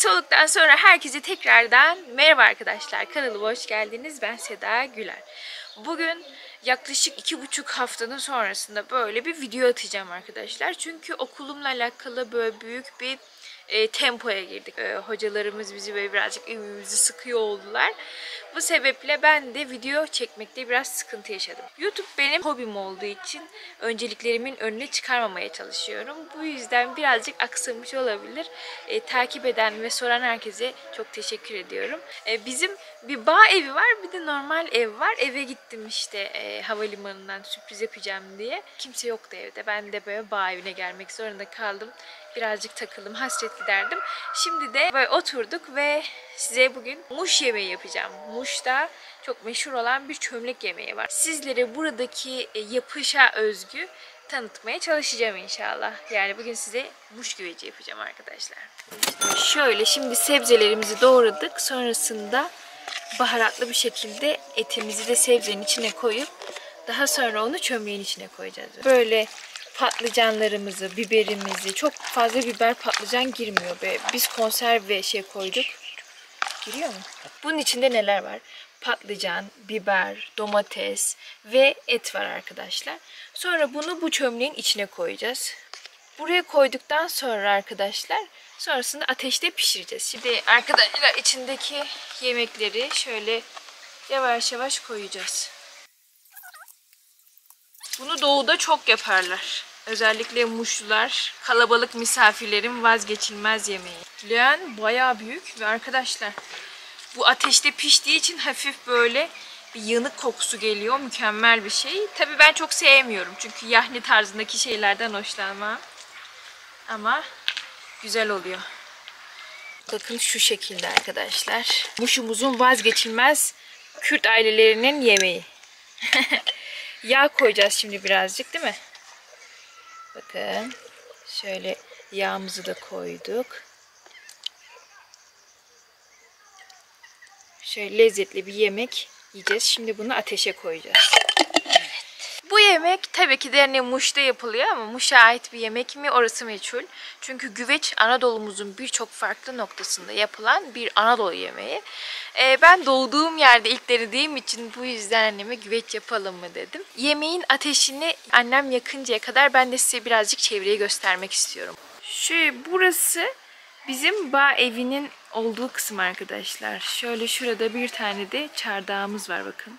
soluktan sonra herkese tekrardan merhaba arkadaşlar. Kanalıma hoş geldiniz. Ben Seda Güler. Bugün yaklaşık 2,5 haftanın sonrasında böyle bir video atacağım arkadaşlar. Çünkü okulumla alakalı böyle büyük bir tempoya girdik. Hocalarımız bizi böyle birazcık ümümüzü sıkıyor oldular. Bu sebeple ben de video çekmekte biraz sıkıntı yaşadım. YouTube benim hobim olduğu için önceliklerimin önüne çıkarmamaya çalışıyorum. Bu yüzden birazcık aksamış olabilir. Takip eden ve soran herkese çok teşekkür ediyorum. Bizim bir bağ evi var, bir de normal ev var. Eve gittim işte havalimanından sürpriz yapacağım diye. Kimse yoktu evde. Ben de böyle bağ evine gelmek zorunda kaldım. Birazcık takıldım, hasret giderdim. Şimdi de böyle oturduk ve size bugün muş yemeği yapacağım. Muş'ta çok meşhur olan bir çömlek yemeği var. Sizlere buradaki yapışa özgü tanıtmaya çalışacağım inşallah. Yani bugün size muş güveci yapacağım arkadaşlar. Şöyle şimdi sebzelerimizi doğradık. Sonrasında baharatlı bir şekilde etimizi de sebzenin içine koyup daha sonra onu çömleğin içine koyacağız. Böyle patlıcanlarımızı, biberimizi, çok fazla biber patlıcan girmiyor be. Biz konserve koyduk. Giriyor mu? Bunun içinde neler var? Patlıcan, biber, domates ve et var arkadaşlar. Sonra bunu bu çömleğin içine koyacağız. Buraya koyduktan sonra arkadaşlar sonrasında ateşte pişireceğiz. Şimdi arkadaşlar içindeki yemekleri şöyle yavaş yavaş koyacağız. Bunu doğuda çok yaparlar. Özellikle Muşlular, kalabalık misafirlerin vazgeçilmez yemeği. Leğen bayağı büyük ve arkadaşlar bu ateşte piştiği için hafif böyle bir yanık kokusu geliyor. Mükemmel bir şey. Tabii ben çok sevmiyorum çünkü yahni tarzındaki şeylerden hoşlanmam. Ama güzel oluyor. Bakın şu şekilde arkadaşlar. Muş'umuzun vazgeçilmez Kürt ailelerinin yemeği. Yağ koyacağız şimdi birazcık değil mi? Bakın şöyle yağımızı da koyduk. Şöyle lezzetli bir yemek yiyeceğiz. Şimdi bunu ateşe koyacağız. Evet. Bu yemek tabii ki de yani Muş'ta yapılıyor ama Muş'a ait bir yemek mi orası meçhul. Çünkü güveç Anadolu'muzun birçok farklı noktasında yapılan bir Anadolu yemeği. Ben doğduğum yerde ilk denediğim için bu yüzden anneme güveç yapalım mı dedim. Yemeğin ateşini annem yakıncaya kadar ben de size birazcık çevreyi göstermek istiyorum. Burası bizim bağ evinin olduğu kısım arkadaşlar. Şöyle şurada bir tane de çardağımız var bakın.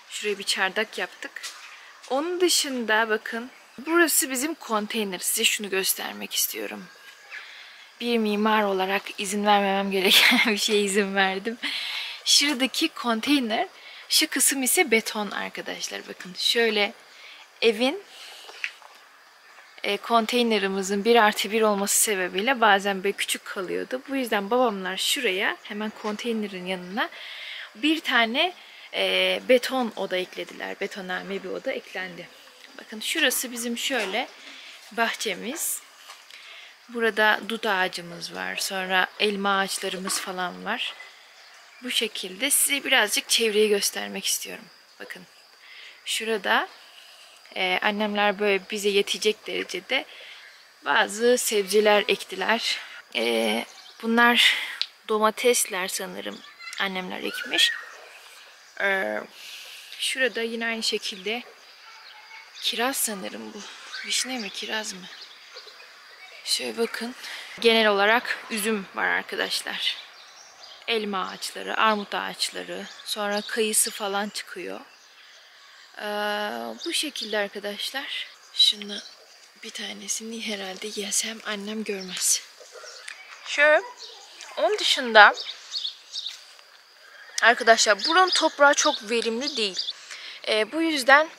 Şuraya bir çardak yaptık. Onun dışında bakın burası bizim konteyner. Size şunu göstermek istiyorum. Bir mimar olarak izin vermemem gereken bir şeye izin verdim. Şuradaki konteyner, şu kısım ise beton arkadaşlar. Bakın şöyle evin konteynerimizin 1+1 olması sebebiyle bazen böyle küçük kalıyordu. Bu yüzden babamlar şuraya hemen konteynerin yanına bir tane beton oda eklediler. Betonarme bir oda eklendi. Bakın şurası bizim şöyle bahçemiz. Burada dut ağacımız var. Sonra elma ağaçlarımız falan var. Bu şekilde size birazcık çevreyi göstermek istiyorum. Bakın şurada annemler böyle bize yetecek derecede bazı sebzeler ektiler. Bunlar domatesler sanırım annemler ekmiş. Şurada yine aynı şekilde kiraz sanırım bu. Vişne mi kiraz mı? Şöyle bakın. Genel olarak üzüm var arkadaşlar. Elma ağaçları, armut ağaçları, sonra kayısı falan çıkıyor. Bu şekilde arkadaşlar. Şunu bir tanesini herhalde yesem annem görmez. Onun dışında arkadaşlar buranın toprağı çok verimli değil. Bu yüzden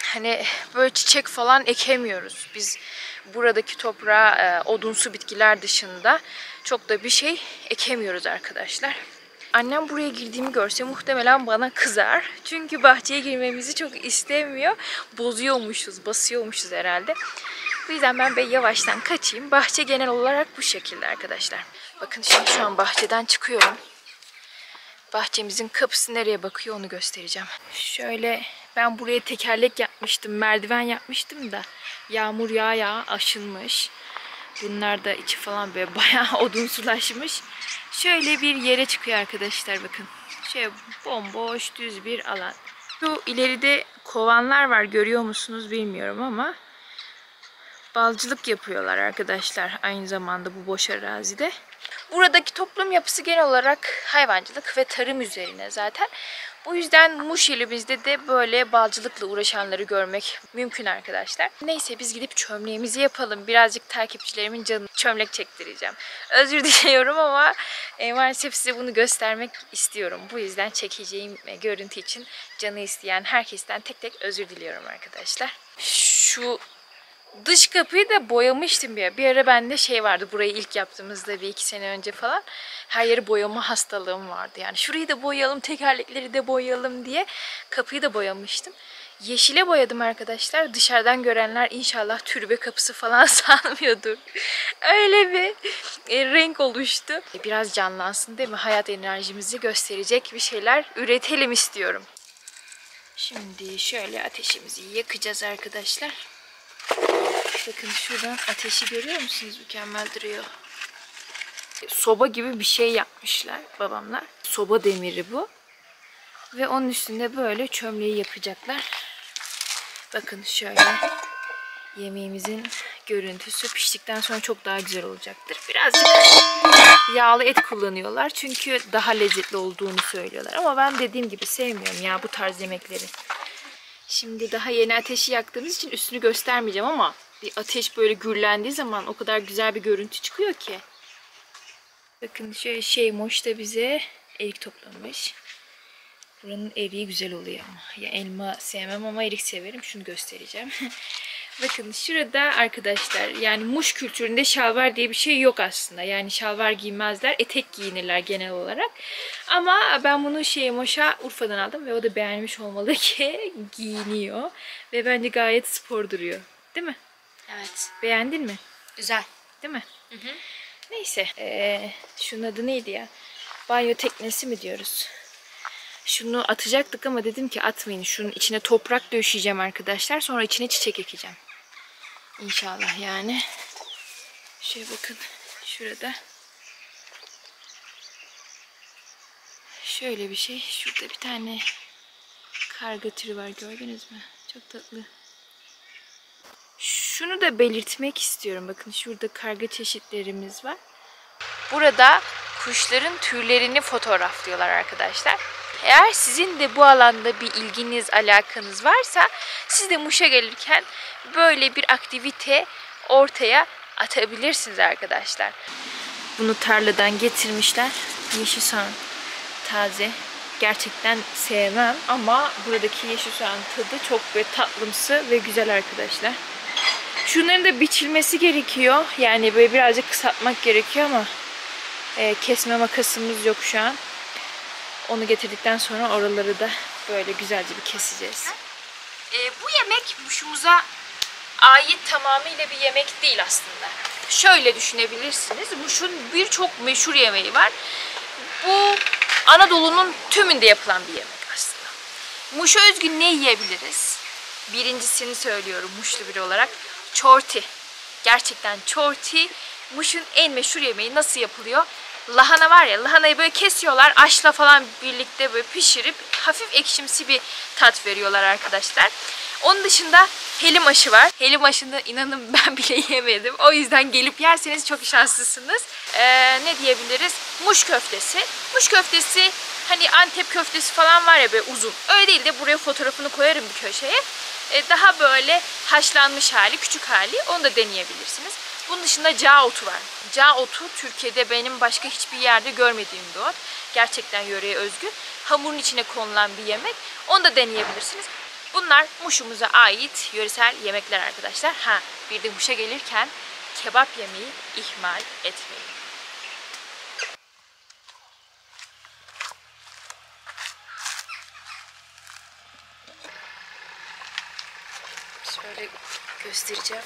hani böyle çiçek falan ekemiyoruz. Biz buradaki toprağa odunsu bitkiler dışında çok da bir şey ekemiyoruz arkadaşlar. Annem buraya girdiğimi görse muhtemelen bana kızar. Çünkü bahçeye girmemizi çok istemiyor. Bozuyormuşuz, basıyormuşuz herhalde. Bu yüzden ben yavaştan kaçayım. Bahçe genel olarak bu şekilde arkadaşlar. Bakın şimdi şu an bahçeden çıkıyorum. Bahçemizin kapısı nereye bakıyor onu göstereceğim. Şöyle ben buraya tekerlek yapmıştım, merdiven yapmıştım da yağmur yağ aşınmış. Bunlar da içi falan böyle bayağı odunsulaşmış. Şöyle bir yere çıkıyor arkadaşlar, bakın. Şöyle bomboş düz bir alan. Şu ileride kovanlar var, görüyor musunuz bilmiyorum ama balcılık yapıyorlar arkadaşlar aynı zamanda bu boş arazide. Buradaki toplum yapısı genel olarak hayvancılık ve tarım üzerine zaten. Bu yüzden Muş ilimizde de böyle balcılıkla uğraşanları görmek mümkün arkadaşlar. Neyse biz gidip çömleğimizi yapalım. Birazcık takipçilerimin canını çömlek çektireceğim. Özür diliyorum ama maalesef size bunu göstermek istiyorum. Bu yüzden çekeceğim görüntü için canı isteyen herkesten tek tek özür diliyorum arkadaşlar. Şu dış kapıyı da boyamıştım bir ara. Bir ara bende şey vardı, burayı ilk yaptığımızda 1-2 sene önce falan. Her yeri boyama hastalığım vardı. Yani şurayı da boyayalım, tekerlekleri de boyayalım diye kapıyı da boyamıştım. Yeşile boyadım arkadaşlar. Dışarıdan görenler inşallah türbe kapısı falan sanmıyordur. Öyle bir renk oluştu. Biraz canlansın değil mi? Hayat enerjimizi gösterecek bir şeyler üretelim istiyorum. Şimdi şöyle ateşimizi yakacağız arkadaşlar. Bakın şuradan ateşi görüyor musunuz? Mükemmel duruyor. Soba gibi bir şey yapmışlar babamlar. Soba demiri bu. Ve onun üstünde böyle çömleği yapacaklar. Bakın şöyle yemeğimizin görüntüsü piştikten sonra çok daha güzel olacaktır. Birazcık yağlı et kullanıyorlar çünkü daha lezzetli olduğunu söylüyorlar. Ama ben dediğim gibi sevmiyorum ya bu tarz yemekleri. Şimdi daha yeni ateşi yaktığımız için üstünü göstermeyeceğim ama bir ateş böyle gürlendiği zaman o kadar güzel bir görüntü çıkıyor ki. Bakın şöyle Şeymoş da bize erik toplamış. Buranın eriği güzel oluyor ama. Ya elma sevmem ama erik severim. Şunu göstereceğim. Bakın şurada arkadaşlar, yani Muş kültüründe şalvar diye bir şey yok aslında. Yani şalvar giymezler, etek giyinirler genel olarak. Ama ben bunu Şeymoş'a Urfa'dan aldım ve o da beğenmiş olmalı ki giyiniyor. Ve bence gayet spor duruyor. Değil mi? Evet. Beğendin mi? Güzel. Değil mi? Hı hı. Neyse. Şunun adı neydi ya? Banyo teknesi mi diyoruz? Şunu atacaktık ama dedim ki atmayın. Şunun içine toprak döşeyeceğim arkadaşlar. Sonra içine çiçek ekeceğim. İnşallah yani. Şöyle bakın. Şurada. Şöyle bir şey. Şurada bir tane karga türü var. Gördünüz mü? Çok tatlı. Şunu da belirtmek istiyorum. Bakın şurada karga çeşitlerimiz var. Burada kuşların türlerini fotoğraflıyorlar arkadaşlar. Eğer sizin de bu alanda bir ilginiz, alakanız varsa siz de Muş'a gelirken böyle bir aktivite ortaya atabilirsiniz arkadaşlar. Bunu tarladan getirmişler. Yeşil soğan taze. Gerçekten sevmem ama buradaki yeşil soğan tadı çok böyle tatlımsı ve güzel arkadaşlar. Şunların da biçilmesi gerekiyor. Yani böyle birazcık kısaltmak gerekiyor ama kesme makasımız yok şu an. Onu getirdikten sonra oraları da böyle güzelce bir keseceğiz. Bu yemek Muş'umuza ait tamamıyla bir yemek değil aslında. Şöyle düşünebilirsiniz. Muş'un birçok meşhur yemeği var. Bu Anadolu'nun tümünde yapılan bir yemek aslında. Muş'a özgü ne yiyebiliriz? Birincisini söylüyorum Muşlu biri olarak. Çorti. Gerçekten çorti Muş'un en meşhur yemeği. Nasıl yapılıyor? Lahana var ya, lahanayı böyle kesiyorlar, aşla falan birlikte böyle pişirip hafif ekşimsi bir tat veriyorlar arkadaşlar. Onun dışında helim aşı var. Helim aşını inanın ben bile yemedim. O yüzden gelip yerseniz çok şanslısınız. Ne diyebiliriz? Muş köftesi. Muş köftesi hani Antep köftesi falan var ya böyle uzun. Öyle değil de buraya fotoğrafını koyarım bir köşeye. Daha böyle haşlanmış hali, küçük hali. Onu da deneyebilirsiniz. Bunun dışında cağ otu var. Cağ otu Türkiye'de benim başka hiçbir yerde görmediğim bir ot. Gerçekten yöreye özgü. Hamurun içine konulan bir yemek. Onu da deneyebilirsiniz. Bunlar Muş'umuza ait yöresel yemekler arkadaşlar. Bir de Muş'a gelirken kebap yemeği ihmal etmeyin. Şöyle göstereceğim.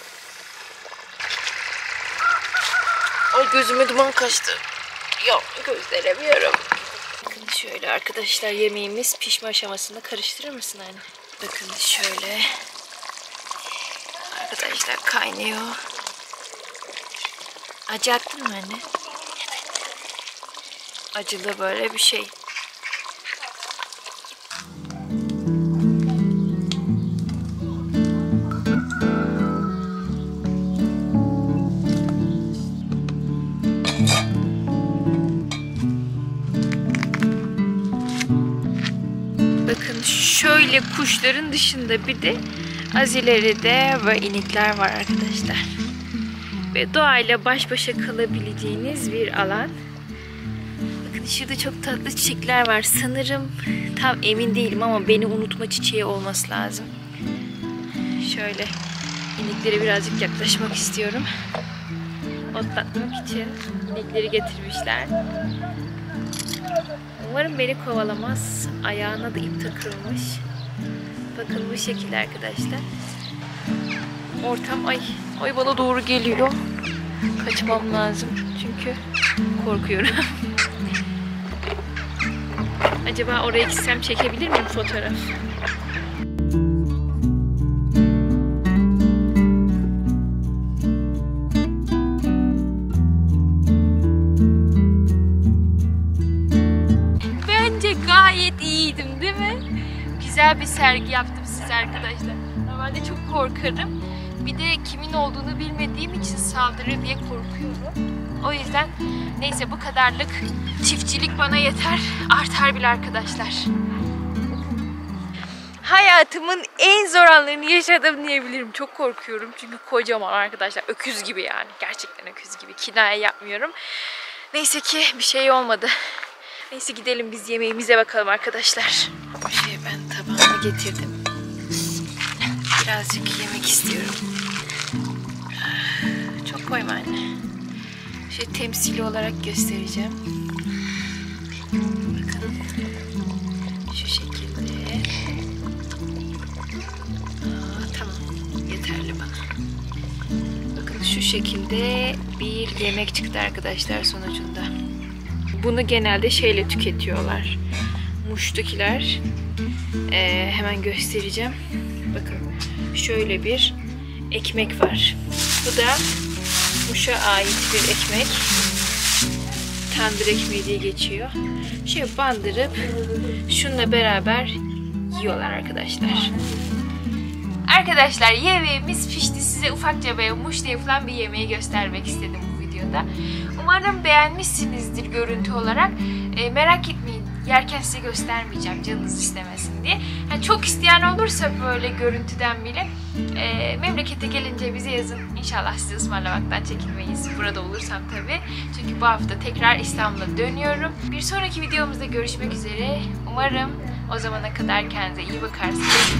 Ay gözüme duman kaçtı. Yok gösteremiyorum. Bakın şöyle arkadaşlar yemeğimiz pişme aşamasında, karıştırır mısın anne? Bakın şöyle. Arkadaşlar kaynıyor. Acıktın mı anne? Acılı böyle bir şey. Bakın şöyle kuşların dışında bir de az ileride ve inekler var arkadaşlar. Ve doğayla baş başa kalabileceğiniz bir alan. Bakın şurada çok tatlı çiçekler var. Sanırım tam emin değilim ama beni unutma çiçeği olması lazım. Şöyle ineklere birazcık yaklaşmak istiyorum. Otlatmak için inekleri getirmişler. Umarım beni kovalamaz. Ayağına da ip takılmış. Bakın bu şekilde arkadaşlar. Ortam ay bana doğru geliyor. Kaçmam lazım çünkü korkuyorum. Acaba oraya gitsem çekebilir miyim fotoğraf? Bence gayet iyiydim değil mi? Güzel bir sergi yaptım size arkadaşlar. Normalde çok korkarım. Bir de kimin olduğunu bilmediğim için saldırır diye korkuyorum. O yüzden neyse bu kadarlık çiftçilik bana yeter. Artar bile arkadaşlar. Hayatımın en zor anlarını yaşadım diyebilirim. Çok korkuyorum çünkü kocaman arkadaşlar. Öküz gibi yani. Gerçekten öküz gibi. Kinaye yapmıyorum. Neyse ki bir şey olmadı. Neyse gidelim biz yemeğimize bakalım arkadaşlar. Ben tabağımı getirdim. Birazcık yemek istiyorum. Çok koyma anne. Temsili olarak göstereceğim. Bakın. Şu şekilde. Tamam. Yeterli bana. Bakın şu şekilde bir yemek çıktı arkadaşlar sonucunda. Bunu genelde şeyle tüketiyorlar. Muş'takiler. Hemen göstereceğim. Bakın şöyle bir ekmek var. Bu da Muş'a ait bir ekmek. Tandır ekmeği diye geçiyor. Şöyle bandırıp şununla beraber yiyorlar arkadaşlar. Arkadaşlar yemeğimiz pişti. Size ufakça böyle Muş'ta yapılan bir yemeği göstermek istedim bu videoda. Umarım beğenmişsinizdir görüntü olarak. Merak etmeyin. Yerken size göstermeyeceğim canınız istemesin diye. Yani çok isteyen olursa böyle görüntüden bile memlekete gelince bize yazın. İnşallah size ısmarlamaktan çekinmeyiz. Burada olursam tabii. Çünkü bu hafta tekrar İstanbul'a dönüyorum. Bir sonraki videomuzda görüşmek üzere. Umarım o zamana kadar kendinize iyi bakarsınız.